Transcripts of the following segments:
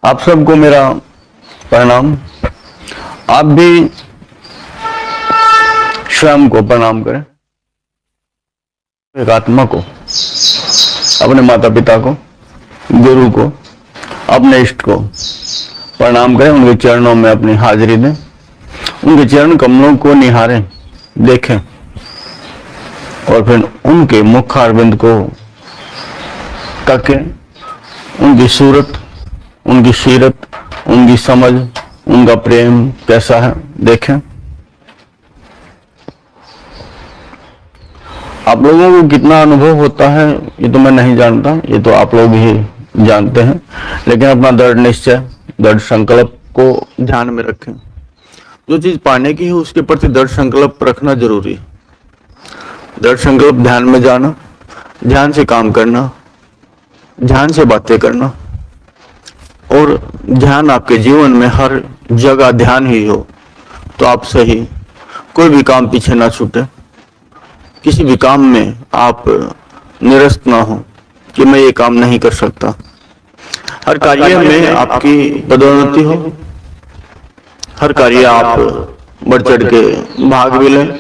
आप सबको मेरा प्रणाम। आप भी स्वयं को प्रणाम करें, एक आत्मा को, अपने माता पिता को, गुरु को, अपने इष्ट को प्रणाम करें। उनके चरणों में अपनी हाजिरी दें, उनके चरण कमलों को निहारें, देखें और फिर उनके मुखारविंद को तकें। उनकी सूरत, उनकी सीरत, उनकी समझ, उनका प्रेम कैसा है देखें। आप लोगों को कितना अनुभव होता है ये तो मैं नहीं जानता, ये तो आप लोग ही जानते हैं। लेकिन अपना दृढ़ निश्चय, दृढ़ संकल्प को ध्यान में रखें। जो चीज पाने की है उसके प्रति दृढ़ संकल्प रखना जरूरी है। दृढ़ संकल्प ध्यान में जाना, ध्यान से काम करना, ध्यान से बातें करना और ध्यान आपके जीवन में हर जगह ध्यान ही हो तो आप सही, कोई भी काम पीछे ना छूटे, किसी भी काम में आप निरस्त ना हो कि मैं ये काम नहीं कर सकता। हर कार्य में आपकी पदोन्नति हो, हर कार्य आप बढ़ चढ़ के भाग भी लें,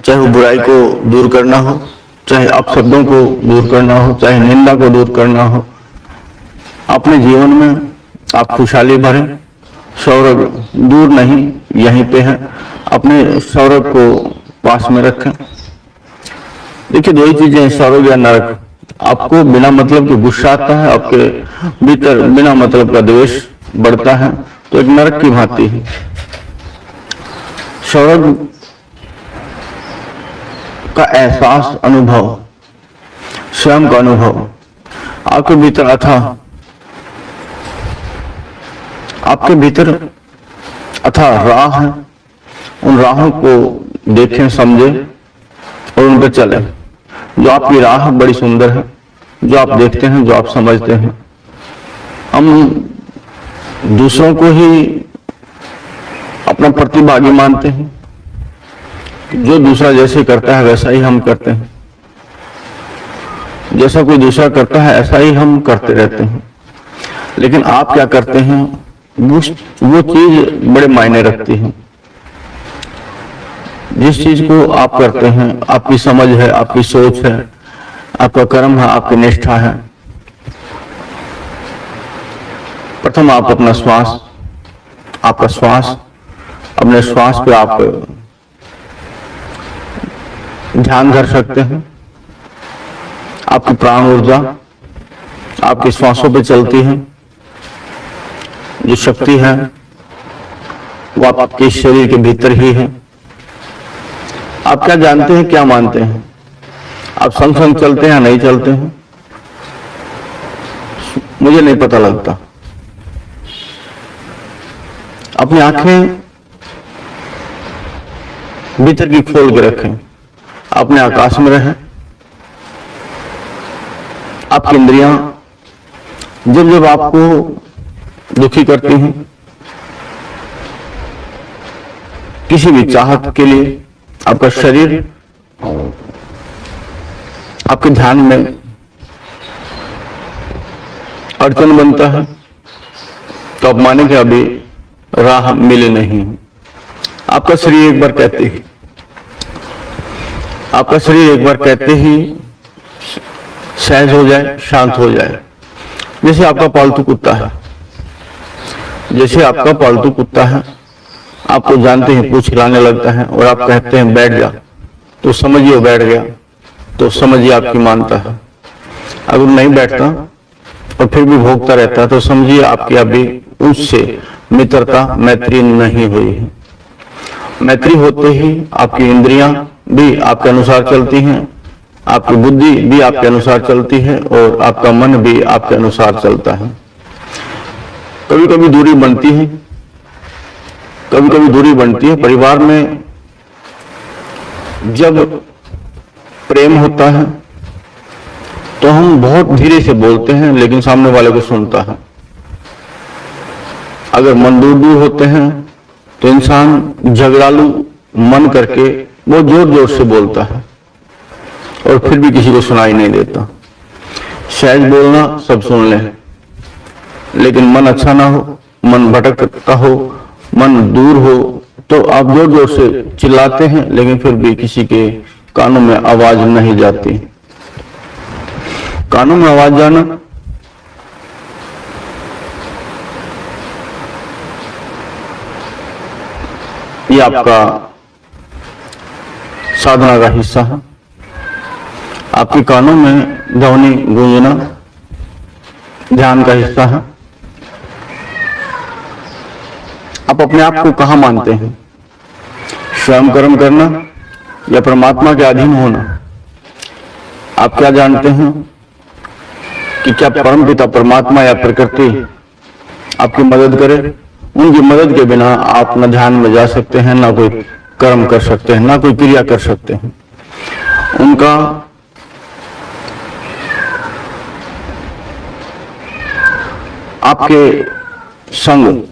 चाहे वो बुराई को दूर करना हो, चाहे अपशब्दों को दूर करना हो, चाहे निंदा को दूर करना हो। अपने जीवन में आप खुशहाली भरें। सौरभ दूर नहीं, यहीं पे है, अपने सौरभ को पास में रखें। देखिए दो ही चीजें, सौरभ या नरक। आपको बिना मतलब के गुस्सा आता है, आपके भीतर बिना मतलब का द्वेष बढ़ता है, तो एक नरक की भांति है। सौरभ का एहसास, अनुभव, स्वयं का अनुभव आपके भीतर अथाह, आपके भीतर अथाह राह है। उन राहों को देखें, समझें और उन पर चलें। जो आपकी राह बड़ी सुंदर है, जो आप देखते हैं, जो आप समझते हैं। हम दूसरों को ही अपना प्रतिभागी मानते हैं, जो दूसरा जैसे करता है वैसा ही हम करते हैं, जैसा कोई दूसरा करता है ऐसा ही हम करते रहते हैं। लेकिन आप क्या करते हैं वो चीज बड़े मायने रखती है। जिस चीज को आप करते हैं, आपकी समझ है, आपकी सोच है, आपका कर्म है, आपकी निष्ठा है। प्रथम आप अपना श्वास, आपका श्वास, अपने श्वास पे आप ध्यान कर सकते हैं। आपकी प्राण ऊर्जा आपके श्वासों पे चलती है। जो शक्ति है वो आपके शरीर के भीतर ही है। आप क्या जानते हैं, क्या मानते हैं? आप संग संग चलते हैं, नहीं चलते हैं, मुझे नहीं पता लगता। अपनी आंखें भीतर की खोल के रखें, अपने आकाश में रहें। आपकी इंद्रियां जब जब आपको दुखी करती हैं, किसी भी चाहत के लिए आपका शरीर आपके ध्यान में अड़चन बनता है, तो आप माने कि अभी राह मिली नहीं। आपका शरीर एक बार कहते ही, आपका शरीर एक बार कहते ही सहज हो जाए, शांत हो जाए। जैसे आपका पालतू कुत्ता है, जैसे आपका पालतू कुत्ता है, आपको जानते हैं पूंछ हिलाने लगता है और आप कहते हैं बैठ जा, तो समझिए बैठ गया, तो समझिए आपकी मानता है। अगर नहीं बैठता और फिर भी भोगता रहता है तो समझिए आपकी अभी उससे मित्रता, मैत्री नहीं हुई है। मैत्री होते ही आपकी इंद्रियां भी आपके अनुसार चलती हैं, आपकी बुद्धि भी आपके अनुसार चलती है और आपका मन भी आपके अनुसार चलता है। कभी कभी दूरी बनती है, कभी कभी दूरी बनती है। परिवार में जब प्रेम होता है तो हम बहुत धीरे से बोलते हैं लेकिन सामने वाले को सुनता है। अगर मन दूर दूर होते हैं तो इंसान झगड़ालू मन करके वो जोर जोर से बोलता है और फिर भी किसी को सुनाई नहीं देता। सहज बोलना, सब सुन लें। लेकिन मन अच्छा ना हो, मन भटकता हो, मन दूर हो, तो आप जोर जोर से चिल्लाते हैं लेकिन फिर भी किसी के कानों में आवाज नहीं जाती। कानों में आवाज जाना ये आपका साधना का हिस्सा है। आपके कानों में ध्वनि गूंजना ध्यान का हिस्सा है। आप अपने आप को कहां मानते हैं? स्वयं कर्म करना या परमात्मा के अधीन होना? आप क्या जानते हैं कि क्या परमपिता परमात्मा या प्रकृति आपकी मदद करे? उनकी मदद के बिना आप न ध्यान में जा सकते हैं, ना कोई कर्म कर सकते हैं, ना कोई क्रिया कर सकते हैं। उनका आपके संग,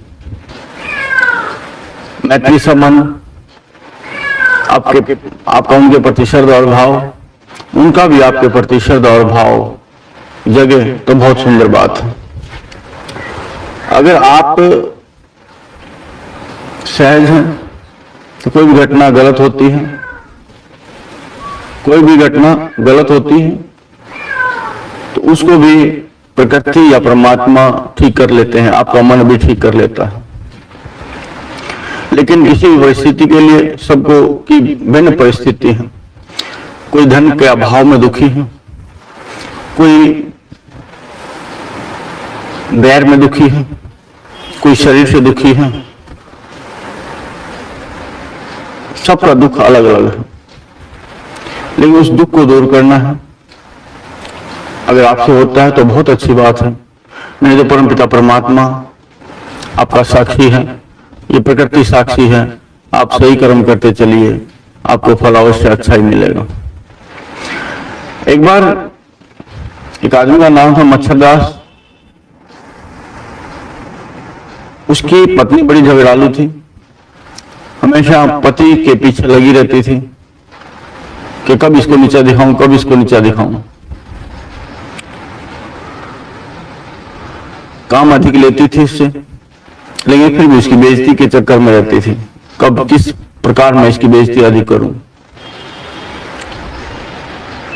मैत्री संबंध, आपका उनके प्रति श्रद्धा और भाव, उनका भी आपके प्रति श्रद्धा और भाव जगे तो बहुत सुंदर बात है। अगर आप सहज हैं तो कोई भी घटना गलत होती है, कोई भी घटना गलत होती है तो उसको भी प्रकृति या परमात्मा ठीक कर लेते हैं, आपका मन भी ठीक कर लेता है। लेकिन किसी भी परिस्थिति के लिए सबको की भिन्न परिस्थिति है। कोई धन के अभाव में दुखी है, कोई बैर में दुखी है, कोई शरीर से दुखी है। सबका दुख अलग अलग है, लेकिन उस दुख को दूर करना है। अगर आपसे होता है तो बहुत अच्छी बात है, नहीं तो परमपिता परमात्मा आपका साक्षी है, ये प्रकृति साक्षी है। आप सही कर्म करते चलिए, आपको फल अवश्य अच्छा ही मिलेगा। एक बार एक आदमी का नाम था मच्छरदास। उसकी पत्नी बड़ी झगड़ालू थी, हमेशा पति के पीछे लगी रहती थी कि कब इसको नीचा दिखाऊं, कब इसको नीचा दिखाऊं। काम अधिक लेती थी इससे, लेकिन फिर भी उसकी बेइज्जती के चक्कर में रहती थी, कब किस प्रकार मैं इसकी बेइज्जती अधिक करूं।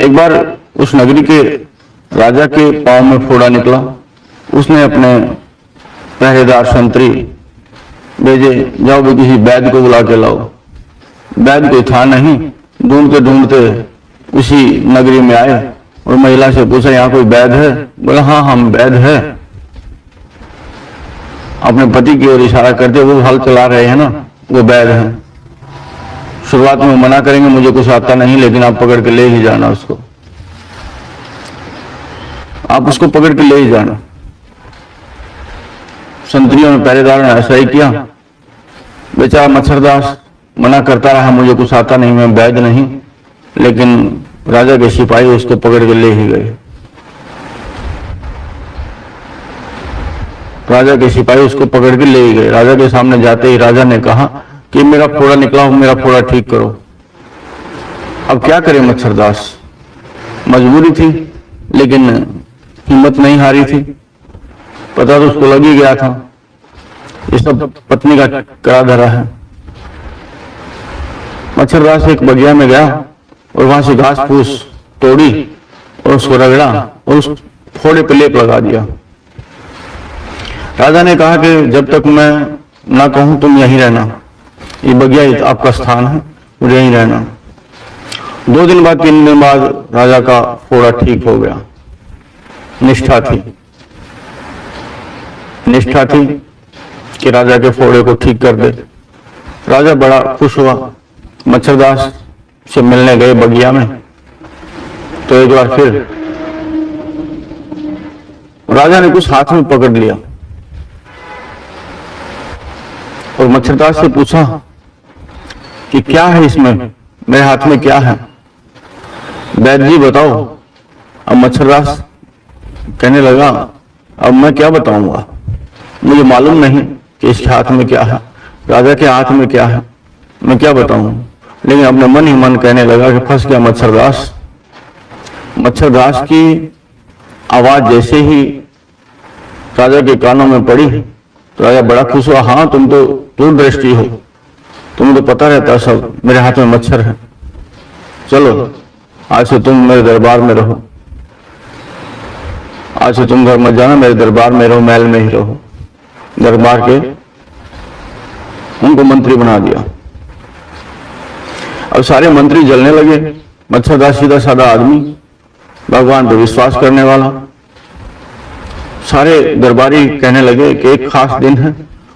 एक बार उस नगरी के राजा के पांव में फोड़ा निकला। उसने अपने पहरेदार संतरी भेजे, जाओ भी किसी वैद्य को बुला के लाओ। वैद्य कोई था नहीं। ढूंढते ढूंढते उसी नगरी में आए और महिला से पूछा, यहाँ कोई वैद्य है? बोला, हाँ हम वैद्य है। अपने पति की ओर इशारा करते, वो हल चला रहे हैं ना, वो वैद्य हैं। शुरुआत में मना करेंगे, मुझे कुछ आता नहीं, लेकिन आप पकड़ के ले ही जाना उसको, आप उसको पकड़ के ले ही जाना। संतरियों ने, पहरेदार ने ऐसा ही किया। बेचारा मच्छरदास मना करता रहा, मुझे कुछ आता नहीं, मैं वैद्य नहीं, लेकिन राजा के सिपाही उसको पकड़ के ले ही गए। राजा के सिपाही उसको पकड़ के ले ही गए। राजा के सामने जाते ही राजा ने कहा कि मेरा फोड़ा निकला हो, मेरा फोड़ा ठीक करो। अब क्या करे मच्छरदास, मजबूरी थी, लेकिन हिम्मत नहीं हारी थी। पता तो उसको लग ही गया था ये सब पत्नी का करा धरा है। मच्छरदास एक बगिया में गया और वहां से घास फूस तोड़ी और उसको रगड़ा और उस फोड़े पे लेप लगा दिया। राजा ने कहा कि जब तक मैं ना कहूं तुम यहीं रहना, ये बगिया आपका स्थान है, और यहीं रहना। 2 दिन बाद 3 दिन बाद राजा का फोड़ा ठीक हो गया। निष्ठा थी, निष्ठा थी कि राजा के फोड़े को ठीक कर दे। राजा बड़ा खुश हुआ। मच्छरदास से मिलने गए बगिया में, तो एक बार फिर राजा ने कुछ हाथ में पकड़ लिया और मच्छरदास से पूछा कि क्या है इसमें, मेरे हाथ में क्या है? वैद्य जी बताओ। अब मच्छरदास कहने लगा, अब मैं क्या बताऊंगा, मुझे मालूम नहीं कि इसके हाथ में क्या है, राजा के हाथ में क्या है, मैं क्या बताऊं। लेकिन अपने मन ही मन कहने लगा कि फंस गया मच्छरदास। मच्छरदास की आवाज जैसे ही राजा के कानों में पड़ी तो राजा बड़ा खुश हुआ। हाँ, तुम तो दूरदृष्टि हो, तुम्हें तो पता रहता सब, मेरे हाथ में मच्छर है। चलो आज से तुम मेरे दरबार में रहो, आज से तुम घर मत जाना, मेरे दरबार में रहो, महल में ही रहो। दरबार के उनको मंत्री बना दिया। अब सारे मंत्री जलने लगे। मच्छरदास सीधा साधा आदमी, भगवान पर विश्वास करने वाला। सारे दरबारी कहने लगे कि एक खास दिन है,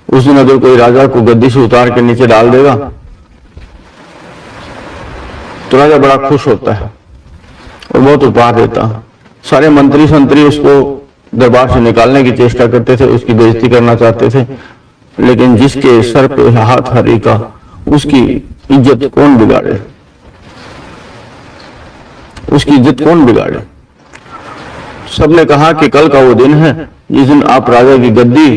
उस दिन अगर कोई राजा को गद्दी से उतार के नीचे डाल देगा तो राजा बड़ा खुश होता है और बहुत उपहार देता है। सारे मंत्री संतरी उसको दरबार से निकालने की चेष्टा करते थे, उसकी बेइज्जती करना चाहते थे, लेकिन जिसके सर पे हाथ हरी का उसकी इज्जत कौन बिगाड़े, उसकी इज्जत कौन बिगाड़े। सबने कहा कि कल का वो दिन है जिस दिन आप राजा की गद्दी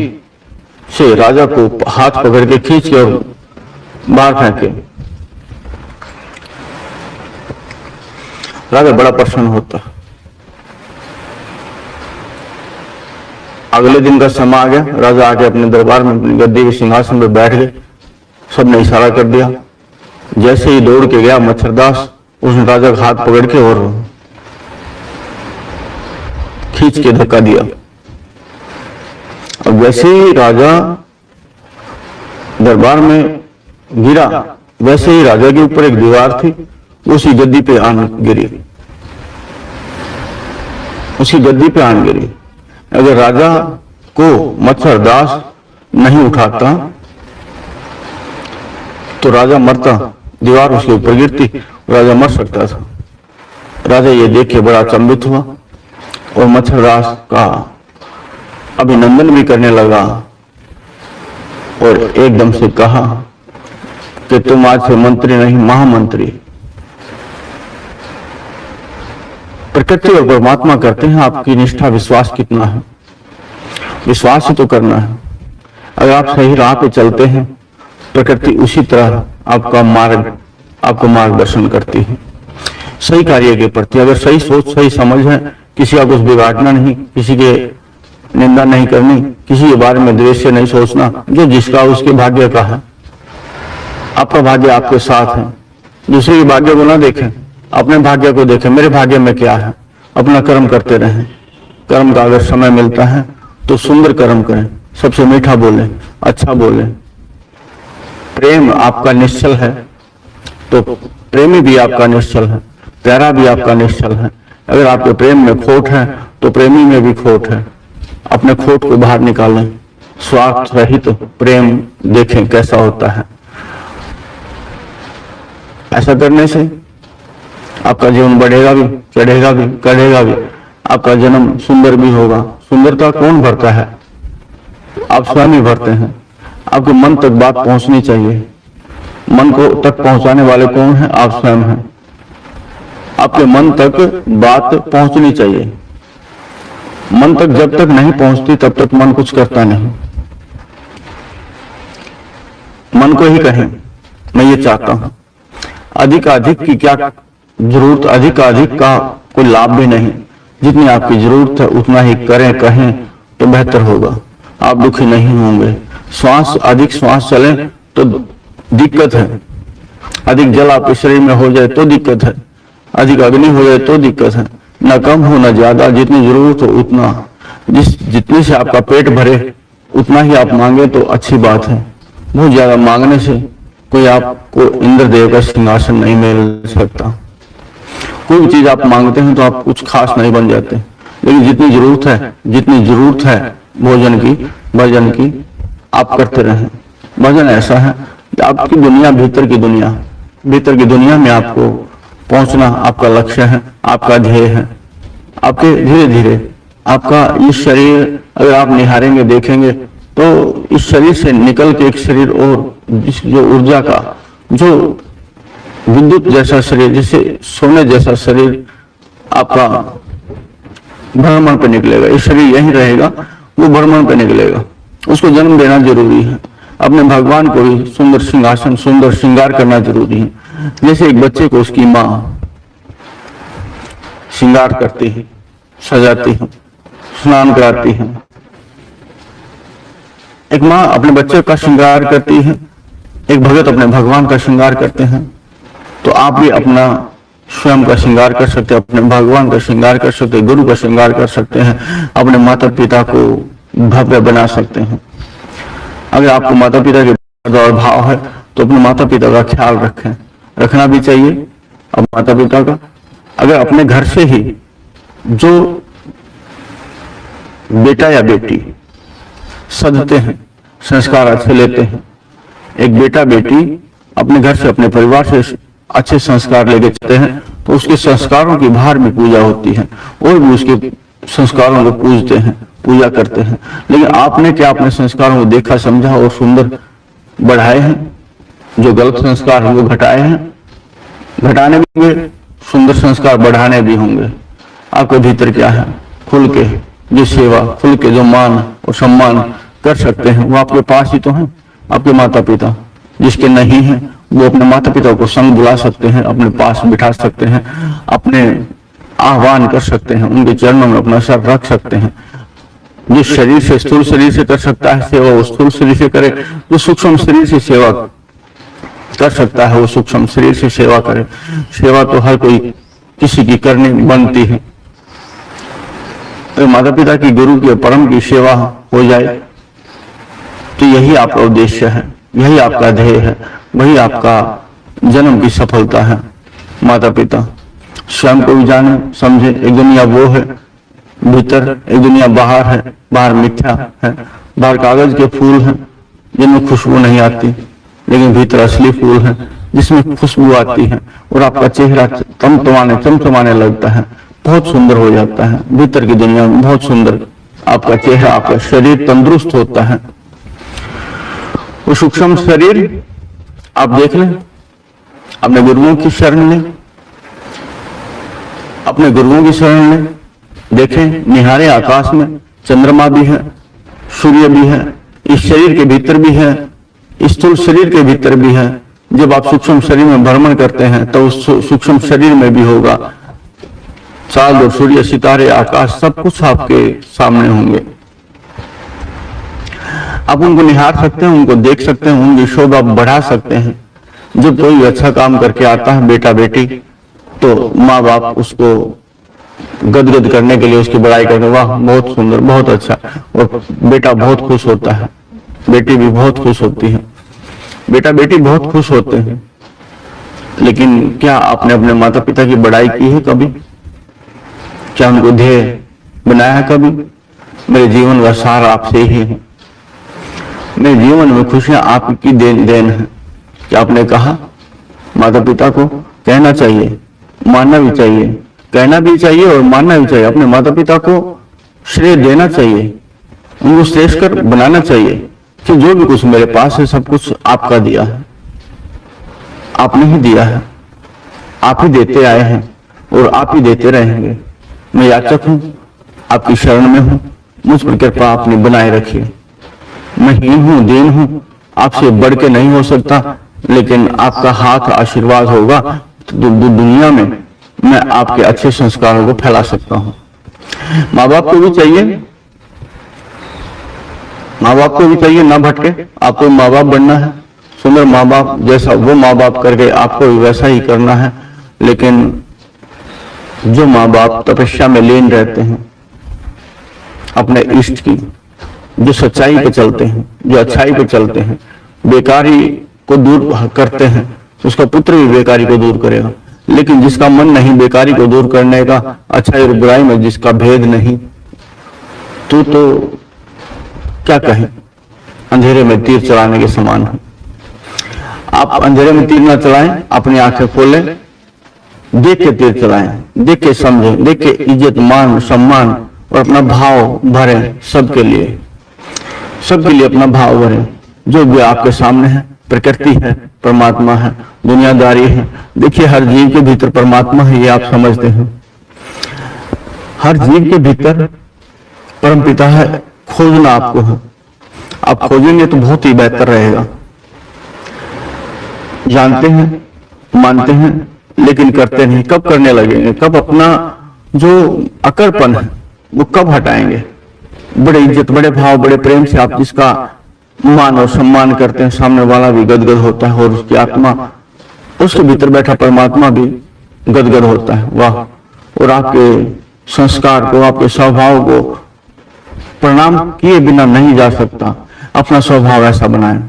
से राजा को हाथ पकड़ के खींच के और बाहर फेंके। राजा बड़ा प्रसन्न होता। अगले दिन का समय आ गया, राजा आके अपने दरबार में अपनी गद्दी के सिंहासन पर बैठ गए। सबने इशारा कर दिया। जैसे ही दौड़ के गया मच्छरदास, उसने राजा का हाथ पकड़ के और खींच के धक्का दिया। अब वैसे ही राजा दरबार में गिरा, वैसे ही राजा के ऊपर एक दीवार थी, उसी गद्दी पे आन गिरी, उसी गद्दी पे आन गिरी। अगर राजा को मच्छरदास नहीं उठाता तो राजा मरता, दीवार उसके ऊपर गिरती, राजा मर सकता था। राजा ये देख के बड़ा अचंभित हुआ और मच्छरदास का अभिनंदन भी करने लगा और एकदम से कहा कि तुम आज से मंत्री नहीं, महामंत्री। प्रकृति और परमात्मा करते हैं आपकी निष्ठा, विश्वास कितना है, विश्वास ही तो करना है। अगर आप सही राह पे चलते हैं, प्रकृति उसी तरह आपका मार्ग, आपको मार्गदर्शन करती है सही कार्य के प्रति। अगर सही सोच, सही समझ है, किसी का कुछ बिगाड़ना नहीं, किसी के निंदा नहीं करनी, किसी के बारे में द्वेष से नहीं सोचना, जो जिसका उसके भाग्य का है। आपका भाग्य आपके साथ है, दूसरे के भाग्य को ना देखें, अपने भाग्य को देखें, मेरे भाग्य में क्या है। अपना कर्म करते रहें। कर्म का अगर समय मिलता है तो सुंदर कर्म करें, सबसे मीठा बोलें, अच्छा बोलें। प्रेम आपका निश्चल है तो प्रेमी भी आपका निश्चल है, प्यारा भी आपका निश्चल है। अगर आपके प्रेम में खोट है तो प्रेमी में भी खोट है। अपने खोट को बाहर निकालें, स्वार्थ रहित प्रेम देखें कैसा होता है। ऐसा करने से आपका जीवन बढ़ेगा भी, चढ़ेगा भी, कढ़ेगा भी। आपका जन्म सुंदर भी होगा। सुंदरता कौन भरता है? आप स्वयं ही भरते हैं। आपके मन तक बात पहुंचनी चाहिए। मन को तक पहुंचाने वाले कौन है? आप स्वयं हैं। आपके मन तक बात पहुंचनी चाहिए। मन तक जब तक नहीं पहुंचती तब तक मन कुछ करता नहीं। मन को ही कहें मैं ये चाहता हूं। अधिक की क्या जरूरत, अधिक का कोई लाभ भी नहीं। जितनी आपकी जरूरत है उतना ही करें, कहें तो बेहतर होगा। आप दुखी नहीं होंगे। अधिक श्वास चले तो दिक्कत है। अधिक जल आपके शरीर में हो जाए तो दिक्कत है। अधिक अग्नि हो जाए तो दिक्कत है। न कम हो न ज्यादा, जितनी जरूरत हो उतना। जितने से आपका पेट भरे उतना ही आप मांगे तो अच्छी बात है। बहुत ज्यादा मांगने से कोई आपको इंद्रदेव का सिंहासन नहीं मिल सकता। कोई भी चीज आप मांगते हैं तो आप कुछ खास नहीं बन जाते। लेकिन जितनी जरूरत है भोजन की, भजन की, आप करते रहें। भजन ऐसा है आपकी दुनिया, भीतर की दुनिया में आपको पहुंचना आपका लक्ष्य है, आपका ध्येय है। आपके धीरे धीरे आपका इस शरीर अगर आप निहारेंगे, देखेंगे तो इस शरीर से निकल के एक शरीर और, जो ऊर्जा का, जो विद्युत जैसा शरीर, जैसे सोने जैसा शरीर आपका भ्रमण पे निकलेगा। इस शरीर यहीं रहेगा, वो भ्रमण पे निकलेगा। उसको जन्म देना जरूरी है। अपने भगवान को भी सुंदर सिंहासन, सुंदर श्रृंगार करना जरूरी है। जैसे एक बच्चे को उसकी माँ श्रृंगार करती है, सजाती है, स्नान कराती है, एक माँ अपने बच्चे का श्रृंगार करती है, एक भगत अपने भगवान का श्रृंगार करते हैं, तो आप भी अपना स्वयं का श्रृंगार कर सकते हैं, अपने भगवान का श्रृंगार कर सकते हैं, गुरु का श्रृंगार कर सकते हैं, अपने माता पिता को भव्य बना सकते हैं। अगर आपको माता पिता के और भाव है तो अपने माता पिता का ख्याल रखें, रखना भी चाहिए। अब माता पिता का अगर अपने घर से ही जो बेटा या बेटी सधते हैं, संस्कार अच्छे लेते हैं, एक बेटा बेटी अपने घर से अपने परिवार से अच्छे संस्कार लेके चलते हैं तो उसके संस्कारों की बाहर भी पूजा होती है और भी उसके संस्कारों को पूजते हैं, पूजा करते हैं। लेकिन आपने क्या अपने संस्कारों को देखा, समझा और सुंदर बढ़ाए हैं? जो गलत संस्कार हैं वो घटाए हैं, घटाने भी होंगे, सुंदर संस्कार बढ़ाने भी होंगे। आपके भीतर क्या है? खुल के जो सेवा, खुल के जो मान और सम्मान कर सकते हैं वो आपके पास ही तो हैं। आपके माता पिता जिसके नहीं है वो अपने माता पिता को संग बुला सकते हैं, अपने पास बिठा सकते हैं, अपने आह्वान कर सकते हैं, उनके चरणों में अपना सर रख सकते हैं। जिस शरीर से, स्थूल शरीर से कर सकता है सेवा वो स्थूल शरीर से करे, जो सूक्ष्म शरीर से सेवा कर सकता है वो सूक्ष्म शरीर से सेवा करे। सेवा तो हर कोई किसी की करनी बनती है। तो माता पिता की, गुरु की, परम की सेवा हो जाए तो यही आपका उद्देश्य है, यही आपका ध्येय है, वही आपका जन्म की सफलता है। माता पिता स्वयं को भी जाने समझे। एक दुनिया वो है भीतर, एक दुनिया बाहर है। बाहर मिथ्या है, बाहर कागज के फूल हैं जिनमें खुशबू नहीं आती, लेकिन भीतर असली फूल है जिसमें खुशबू आती है और आपका चेहरा चमचमाने लगता है, बहुत सुंदर हो जाता है। भीतर की दुनिया में बहुत सुंदर आपका चेहरा, आपका शरीर तंदुरुस्त होता है। वो सूक्ष्म शरीर आप देख लें, अपने गुरुओं की शरण लें, अपने गुरुओं की शरण लें। देखें, निहारे आकाश में चंद्रमा भी है, सूर्य भी है, इस शरीर के भीतर भी है, स्थूल शरीर के भीतर भी है। जब आप सूक्ष्म शरीर में भ्रमण करते हैं तो उस सूक्ष्म शरीर में भी होगा। चांद और सूर्य, सितारे, आकाश, सब कुछ आपके सामने होंगे। आप उनको निहार सकते हैं, उनको देख सकते हैं, उनकी शोभा बढ़ा सकते हैं। जब कोई अच्छा काम करके आता है बेटा बेटी, तो माँ बाप उसको गदगद करने के लिए उसकी बड़ाई करते, वाह बहुत सुंदर, बहुत अच्छा, और बेटा बहुत खुश होता है, बेटी भी बहुत खुश होती है, बेटा बेटी बहुत खुश होते हैं। लेकिन क्या आपने अपने माता पिता की बड़ाई की है कभी? क्या उनको ध्येय बनाया है कभी? मेरे जीवन का सार आपसे ही है, मेरे जीवन में खुशियां आपकी देन है। क्या आपने कहा? माता पिता को कहना चाहिए, मानना भी चाहिए, कहना भी चाहिए और मानना भी चाहिए। अपने माता पिता को श्रेय देना चाहिए, उनको श्रेष्ठ कर बनाना चाहिए कि जो भी कुछ मेरे पास है सब कुछ आपका दिया है, आपने ही दिया है, आप ही देते आए हैं और आप ही देते रहेंगे। मैं याचक हूं, आपकी शरण में हूं, मुझ पर कृपा आपने बनाए रखिए। मैं हीन हूं, दीन हूं, आपसे बढ़ के नहीं हो सकता, लेकिन आपका हाथ आशीर्वाद होगा तो दुनिया में मैं आपके अच्छे संस्कारों को फैला सकता हूं। माँ बाप को भी चाहिए, माँ बाप को भी चाहिए ना भटके। आपको माँ बाप बनना है, सुंदर माँ बाप जैसा वो माँ बाप कर गए आपको भी वैसा ही करना है। लेकिन जो माँ बाप तपस्या में लीन रहते हैं, अपने इष्ट की, जो सच्चाई पे चलते हैं, जो अच्छाई पे चलते हैं, बेकारी को दूर करते हैं, उसका पुत्र भी बेकारी को दूर करेगा। लेकिन जिसका मन नहीं बेकारी को दूर करने का, अच्छाई और बुराई में जिसका भेद नहीं, तो क्या कहें, अंधेरे में तीर चलाने के समान है। आप अंधेरे में तीर न चलाएं, अपनी आंखें खोलें, देख के तीर चलाएं, देख के समझें, देख के इज्जत मान सम्मान और अपना भाव भरें। सबके लिए अपना भाव भरें। जो भी आपके सामने है, प्रकृति है, परमात्मा है, दुनियादारी है। देखिए, हर जीव के भीतर परमात्मा है, ये आप समझते हैं। हर जीव के भीतर परमपिता है, खोजना आपको है। आप खोजेंगे तो बहुत ही बेहतर रहेगा। जानते हैं, मानते हैं, लेकिन करते नहीं। कब करने लगेंगे? कब अपना जो अकड़पन है वो कब हटाएंगे? बड़े इज्जत, बड़े भाव, बड़े प्रेम से आप जिसका मान और सम्मान करते हैं, सामने वाला भी गदगद होता है और उसकी आत्मा, उसके भीतर बैठा परमात्मा भी गदगद होता है। वाह! और आपके संस्कार को, आपके स्वभाव को प्रणाम किए बिना नहीं जा सकता। अपना स्वभाव ऐसा बनाएं,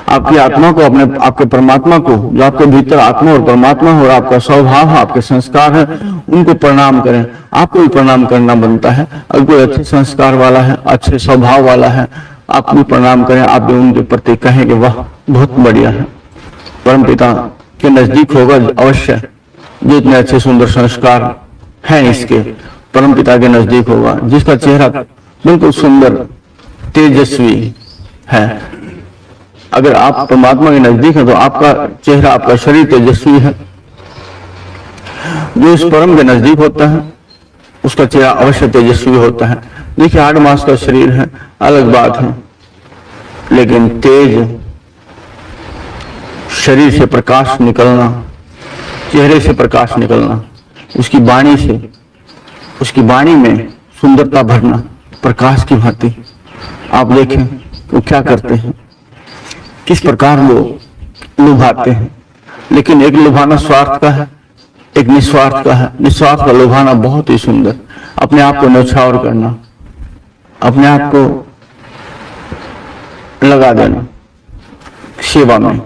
आपकी आत्मा को, अपने आपके परमात्मा को, जो आपके भीतर आत्मा और परमात्मा हो और आपका स्वभाव है, आपके संस्कार है, उनको प्रणाम करें। आपको भी प्रणाम करना बनता है। अगर कोई अच्छे संस्कार वाला है, अच्छे स्वभाव वाला है, आप भी प्रणाम करें, आप भी उनके प्रति कहें कि वाह बहुत बढ़िया है, परमपिता के नजदीक होगा अवश्य, जो इतने अच्छे सुंदर संस्कार हैं इसके, परमपिता के नजदीक होगा। जिसका चेहरा बिल्कुल सुंदर तेजस्वी है, अगर आप परमात्मा के नजदीक हैं तो आपका चेहरा, आपका शरीर तेजस्वी है। जो इस परम के नजदीक होता है उसका चेहरा अवश्य तेजस्वी होता है। देखिए 8 मास का शरीर है, अलग बात है, लेकिन तेज शरीर से प्रकाश निकलना, चेहरे से प्रकाश निकलना, उसकी वाणी से, उसकी वाणी में सुंदरता भरना, प्रकाश की भांति। आप देखें वो क्या करते हैं, किस प्रकार वो लुभाते हैं। लेकिन एक लुभाना स्वार्थ का है, एक निस्वार्थ का है। निस्वार्थ का लुभाना बहुत ही सुंदर, अपने आप को न्यौछावर करना, अपने आप को लगा देना सेवा में।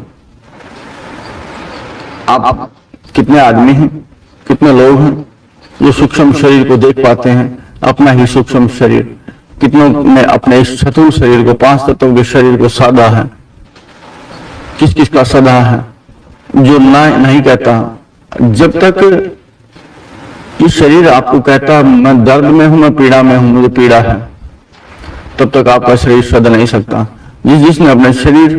आप कितने आदमी हैं, कितने लोग हैं जो सूक्ष्म शरीर को देख पाते हैं, अपना ही सूक्ष्म शरीर। कितनों ने अपने इस स्थूल शरीर को, 5 तत्वों के शरीर को साधा है। किस किस का सदा है, जो ना नहीं कहता। जब तक ये शरीर आपको कहता मैं दर्द में हूं, मैं पीड़ा में हूं, मुझे पीड़ा है, तब तक आपका शरीर सद नहीं सकता। जिसने अपने शरीर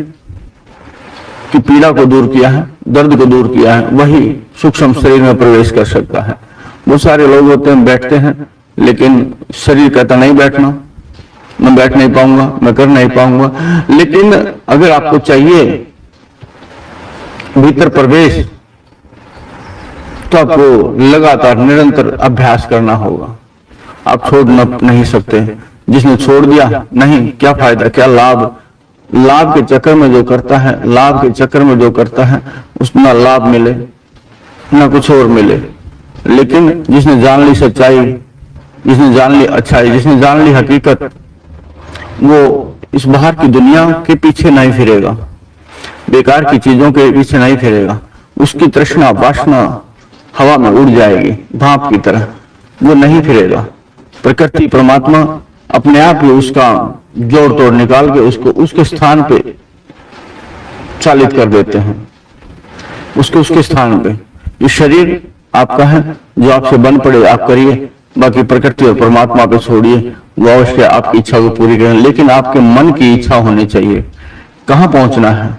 की पीड़ा को दूर किया है, दर्द को दूर किया है, वही सूक्ष्म शरीर में प्रवेश कर सकता है। बहुत सारे लोग होते हैं, बैठते हैं, लेकिन शरीर कहता नहीं बैठना, मैं बैठ नहीं पाऊंगा, मैं कर नहीं पाऊंगा। लेकिन अगर आपको चाहिए भीतर प्रवेश, तो आपको लगातार निरंतर अभ्यास करना होगा। आप छोड़ नहीं सकते। जिसने छोड़ दिया, नहीं, क्या फायदा, क्या लाभ। लाभ के चक्कर में जो करता है, लाभ के चक्कर में जो करता है, उसमें लाभ मिले ना कुछ और मिले। लेकिन जिसने जान ली सच्चाई, जिसने जान ली अच्छाई, जिसने जान ली हकीकत, वो इस बाहर की दुनिया के पीछे नहीं फिरेगा, बेकार की चीजों के पीछे नहीं फिरेगा। उसकी तृष्णा, वासना हवा में उड़ जाएगी भाप की तरह, वो नहीं फिरेगा। प्रकृति, परमात्मा अपने आप ही उसका जोड़ तोड़ निकाल के उसको उसके स्थान पे चालित कर देते हैं, उसके स्थान पे। ये शरीर आपका है, जो आपसे बन पड़े आप करिए, बाकी प्रकृति और परमात्मा पे छोड़िए, वो अवश्य आपकी इच्छा को पूरी करें। लेकिन आपके मन की इच्छा होनी चाहिए, कहाँ पहुंचना है।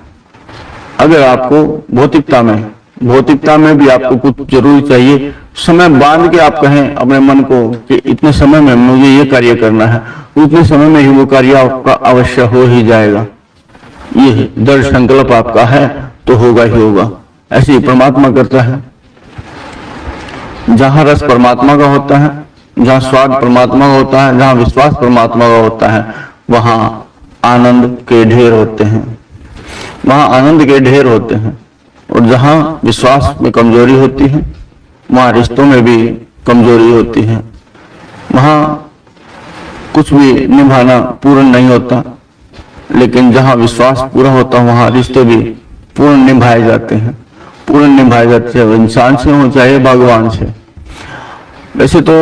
अगर आपको भौतिकता में भी आपको कुछ जरूरी चाहिए, समय बांध के आप कहें अपने मन को कि इतने समय में मुझे ये कार्य करना है, उतने समय में ही वो कार्य आपका अवश्य हो ही जाएगा। ये दृढ़ संकल्प आपका है तो होगा ही होगा। ऐसे ही परमात्मा करता है। जहां रस परमात्मा का होता है, जहां स्वाद परमात्मा का होता है, जहां विश्वास परमात्मा का होता है, वहां आनंद के ढेर होते हैं, वहां आनंद के ढेर होते हैं। और जहां विश्वास में कमजोरी होती है, वहां रिश्तों में भी कमजोरी होती है, वहां कुछ भी निभाना पूर्ण नहीं होता। लेकिन जहां विश्वास पूरा होता है, वहां रिश्ते भी पूर्ण निभाए जाते हैं, पूर्ण निभाए जाते हैं, इंसान से हो चाहे भगवान से। वैसे तो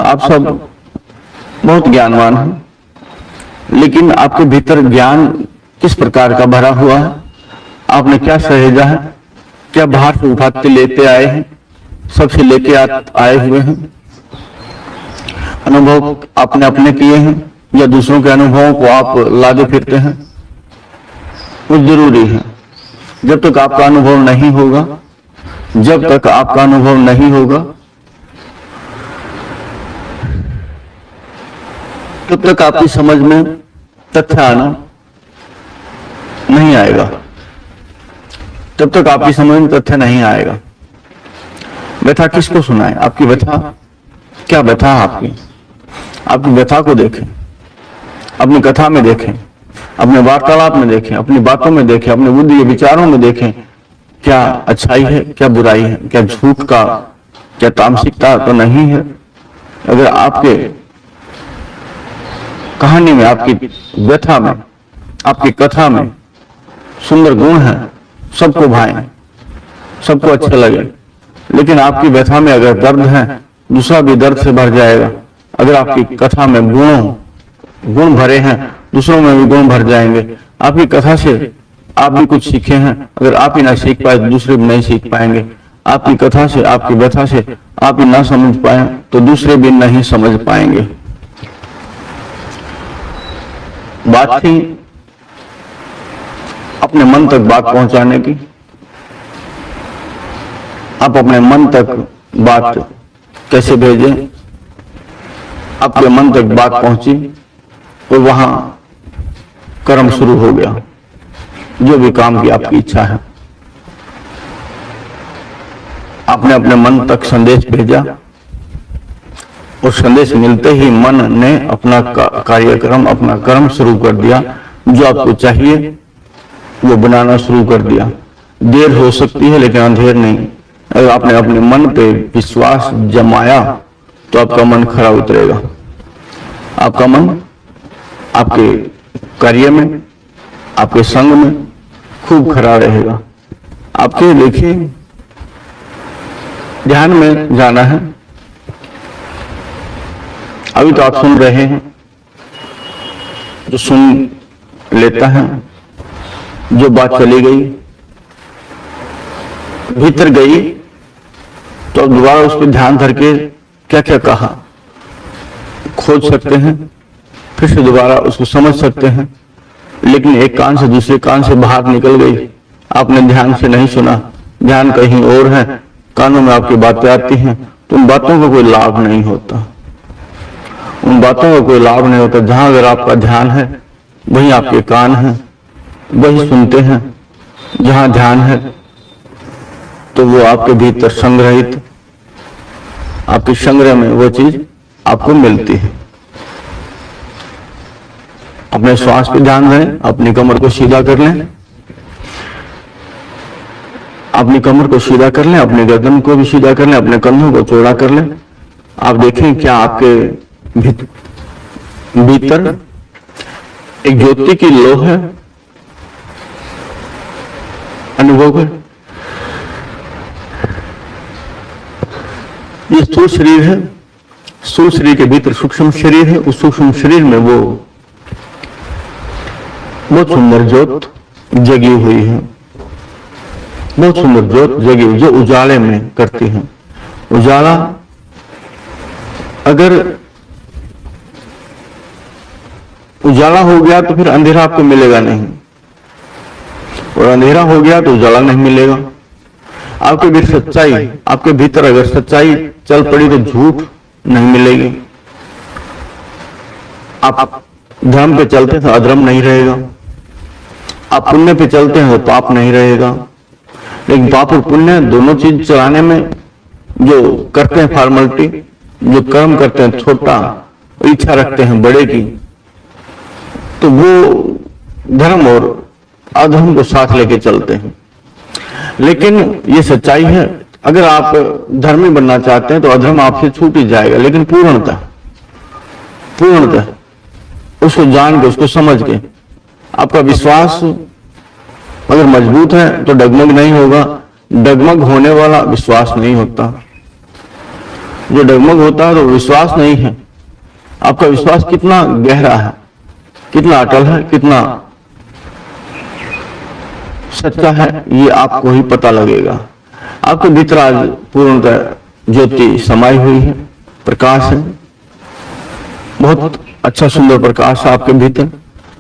आप सब बहुत ज्ञानवान हैं, लेकिन आपके भीतर ज्ञान किस प्रकार का भरा हुआ है, आपने क्या सहेजा है, क्या बाहर से उठाते लेते आए हैं, सबसे लेके आए हुए हैं, अनुभव आपने अपने किए हैं या दूसरों के अनुभवों को आप लादे फिरते हैं, वो जरूरी है। जब तक आपका अनुभव नहीं होगा, जब तक आपका अनुभव नहीं होगा, तब तक आपकी समझ में तथ्य आना नहीं आएगा, तब तक आपकी समझ में तथ्य नहीं आएगा। व्यथा किसको सुनाए, आपकी व्यथा क्या व्यथा है आपकी व्यथा को देखें, अपनी कथा में देखें। अपने वार्तालाप में देखें, अपनी बातों में देखें, अपने बुद्धि के विचारों में देखें, क्या अच्छाई है, क्या बुराई है, क्या झूठ का, क्या तामसिकता तो नहीं है। अगर आपके कहानी में, आपकी व्यथा में, आपकी कथा में सुंदर गुण है, सबको भाएं, सबको अच्छा लगे। लेकिन आपकी व्यथा में अगर दर्द है, दूसरा भी दर्द से भर जाएगा। अगर आपकी कथा में गुण भरे हैं, दूसरों में भी गुण भर जाएंगे। आपकी कथा से आप भी कुछ सीखे हैं, अगर आप ही ना सीख पाए तो दूसरे भी नहीं सीख पाएंगे। आपकी कथा से, आपकी व्यथा से आप ही ना समझ पाए तो दूसरे भी नहीं समझ पाएंगे। बात थी अपने मन तक बात पहुंचाने की। आप अपने मन तक बात कैसे भेजें? आपके मन तक बात पहुंची तो वहां कर्म शुरू हो गया, जो भी काम की आपकी इच्छा है। आपने अपने मन तक संदेश भेजा और संदेश मिलते ही मन ने अपना कार्यक्रम, अपना कर्म शुरू कर दिया। जो आपको चाहिए वो बनाना शुरू कर दिया। देर हो सकती है लेकिन अंधेर नहीं। अगर आपने अपने मन पे विश्वास जमाया तो आपका मन खरा उतरेगा। आपका मन आपके कार्य में, आपके संग में खूब खरा रहेगा। आपके देखिए ध्यान में जाना है। अभी तो आप सुन रहे हैं, जो सुन लेता है, जो बात चली गई भीतर गई तो अब दोबारा उस पर ध्यान धर के क्या क्या कहा खोज सकते हैं, फिर से दोबारा उसको समझ सकते हैं। लेकिन एक कान से दूसरे कान से बाहर निकल गई, आपने ध्यान से नहीं सुना, ध्यान कहीं और है, कानों में आपकी बातें आती हैं, तो उन बातों का कोई लाभ नहीं होता। उन बातों का कोई लाभ नहीं होता। जहां अगर आपका ध्यान है वहीं आपके कान हैं, वही सुनते हैं। जहां ध्यान है तो वो आपके भीतर संग्रहित, आपके संग्रह में वो चीज आपको मिलती है। अपने श्वास पे ध्यान दें, अपनी कमर को सीधा कर लें, अपनी कमर को सीधा कर लें, अपने गर्दन को भी सीधा कर लें, अपने कंधों को चौड़ा कर लें। आप देखें क्या आपके भीतर एक ज्योति की लो है, अनुभव है। ये स्थूल शरीर है, स्थूल शरीर के भीतर सूक्ष्म शरीर है। उस सूक्ष्म शरीर में वो बहुत सुंदर ज्योत जगी हुई है, बहुत सुंदर ज्योत जगी हुई जो उजाले में करती है। उजाला अगर उजाला हो गया तो फिर अंधेरा आपको मिलेगा नहीं, और अंधेरा हो गया तो उजाला नहीं मिलेगा। आपके भीतर सच्चाई, आपके भीतर अगर सच्चाई चल पड़ी तो झूठ नहीं मिलेगी। आप धर्म पे चलते हैं तो अधर्म नहीं रहेगा। आप पुण्य पे चलते हैं तो पाप नहीं रहेगा। लेकिन पाप और पुण्य दोनों चीज चलाने में जो करते हैं फॉर्मेलिटी, जो कर्म करते हैं छोटा, इच्छा रखते हैं बड़े की, तो वो धर्म और अधर्म को साथ लेके चलते हैं। लेकिन ये सच्चाई है, अगर आप धर्मी बनना चाहते हैं तो अधर्म आपसे छूट ही जाएगा। लेकिन पूर्णतः उसको जान के, उसको समझ के, आपका विश्वास अगर मजबूत है तो डगमग नहीं होगा। डगमग होने वाला विश्वास नहीं होता। जो डगमग होता है तो विश्वास नहीं है। आपका विश्वास कितना गहरा है, कितना अटल है, कितना सच्चा है, ये आपको ही पता लगेगा। आपके भीतर आज पूर्णतः ज्योति समाई हुई है, प्रकाश है, बहुत अच्छा सुंदर प्रकाश है आपके भीतर।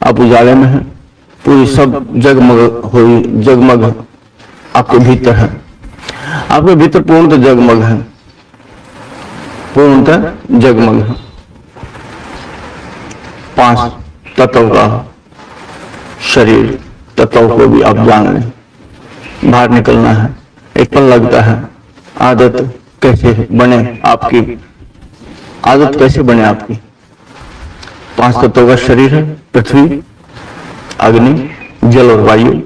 आप उजाले में हैं, पूरी सब जगमग आपके भीतर है। आपके भीतर पूर्णतः जगमग है, पूर्णतः जगमग है। 5 तत्व का शरीर, तत्व को भी आप जान लें। बाहर निकलना है, एक पल लगता है। आदत कैसे बने आपकी, आदत कैसे बने आपकी? 5 तत्वों का शरीर है, पृथ्वी, अग्नि, जल और वायु।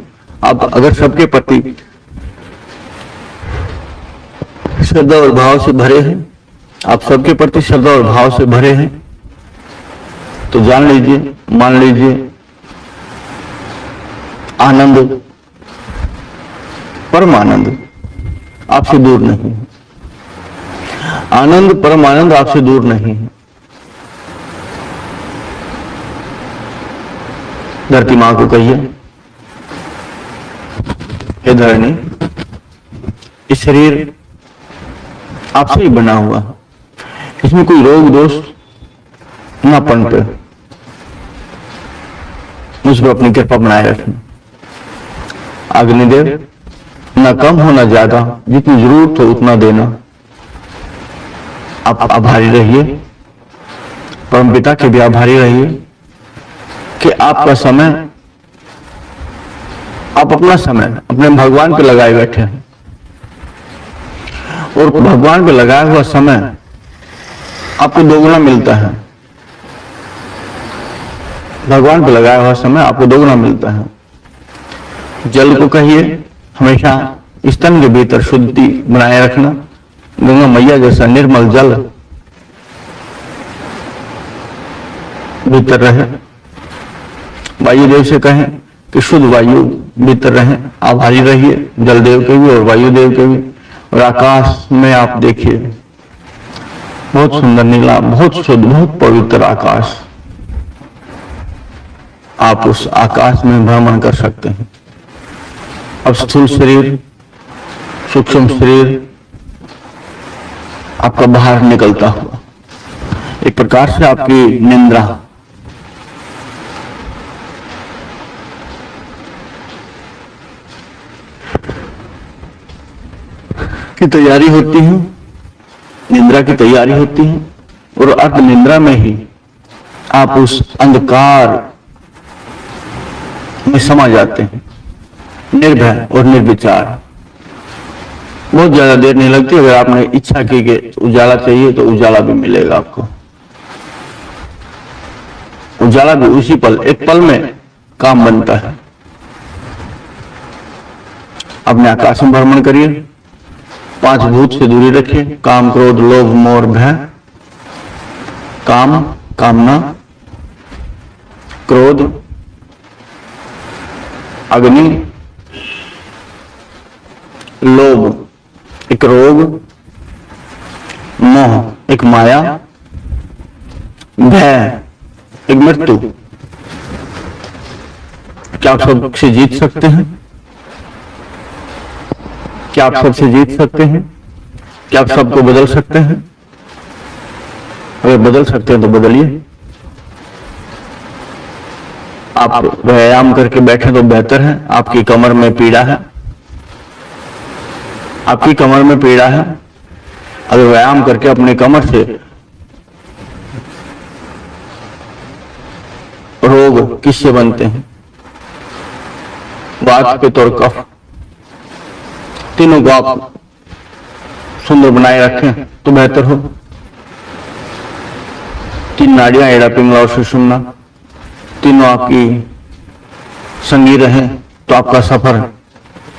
आप अगर सबके प्रति श्रद्धा और भाव से भरे हैं, आप सबके प्रति श्रद्धा और भाव से भरे हैं, तो जान लीजिए, मान लीजिए, आनंद, परम आनंद आपसे दूर नहीं है। आनंद, परम आनंद आपसे दूर नहीं है। धरती मां को कहिए, हे धरणी, इस शरीर आपसे ही बना हुआ, इसमें कोई रोग दोष ना पनपे, मुझ पर अपनी कृपा बनाए रखें। अग्निदेव, ना कम हो ना ज्यादा, जितनी जरूरत हो उतना देना। आप आभारी रहिए, परम पिता के भी आभारी रहिए कि आपका समय, आप अपना समय अपने भगवान पे लगाए बैठे हैं, और भगवान पे लगाया हुआ समय आपको दोगुना मिलता है। भगवान पे लगाया हुआ समय आपको दोगुना मिलता है। जल को कहिए, हमेशा स्तन के भीतर शुद्धि बनाए रखना। गंगा मैया जैसा निर्मल जल भीतर रहे। वायुदेव से कहें कि शुद्ध वायु भीतर रहे। आभारी रहिए जलदेव के भी और वायुदेव के भी। और आकाश में आप देखिए, बहुत सुंदर नीला, बहुत शुद्ध, बहुत पवित्र आकाश। आप उस आकाश में भ्रमण कर सकते हैं। अब स्थूल शरीर, सूक्ष्म शरीर आपका बाहर निकलता हुआ, एक प्रकार से आपकी निंद्रा की तैयारी होती है, निंद्रा की तैयारी होती है, और अर्ध निंद्रा में ही आप उस अंधकार में समा जाते हैं, निर्भय और निर्विचार। बहुत ज्यादा देर नहीं लगती। अगर आपने इच्छा की कि उजाला चाहिए तो उजाला भी मिलेगा आपको। उजाला भी उसी पल, एक पल में काम बनता है। अपने आकाश में भ्रमण करिए, 5 भूत से दूरी रखिए। काम, क्रोध, लोभ, मोह, भय। काम, कामना, क्रोध, अग्नि, लोभ एक रोग, मोह एक माया, भय एक मृत्यु। क्या आप सबसे जीत सकते हैं? क्या आप सबसे जीत सकते हैं? क्या आप सबको बदल सकते हैं? अगर बदल सकते हैं तो बदलिए। आप व्यायाम करके बैठे तो बेहतर है। आपकी कमर में पीड़ा है, आपकी कमर में पीड़ा है। अगर व्यायाम करके अपने कमर से रोग किससे बनते हैं? वात, पित्त और कफ, तीनों को आप सुंदर बनाए रखें तो बेहतर हो। 3 नाड़ियां, एड़ा, पिंगला और सुषुम्ना, तीनों आपकी संगी रहें तो आपका सफर,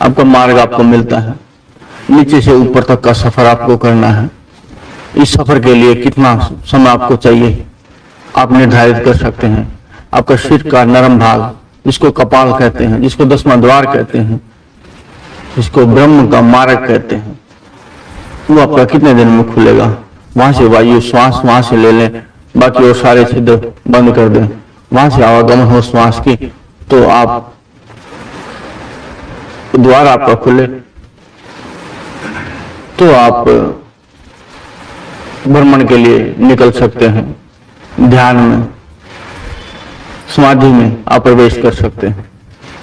आपका मार्ग आपको मिलता है। नीचे से ऊपर तक का सफर आपको करना है। इस सफर के लिए कितना समय आपको चाहिए आप निर्धारित कर सकते हैं। आपका सिर का नरम भाग, जिसको कपाल कहते हैं, जिसको 10वां द्वार कहते हैं, जिसको ब्रह्म का मार्ग कहते हैं, वो आपका कितने दिन में खुलेगा? वहां से वायु श्वास वहां से ले लें, बाकी और सारे छिद्र बंद कर दें। वहां से आवागमन हो श्वास की तो आप द्वार आपका खुले, तो आप भ्रमण के लिए निकल सकते हैं। ध्यान में, समाधि में आप प्रवेश कर सकते हैं।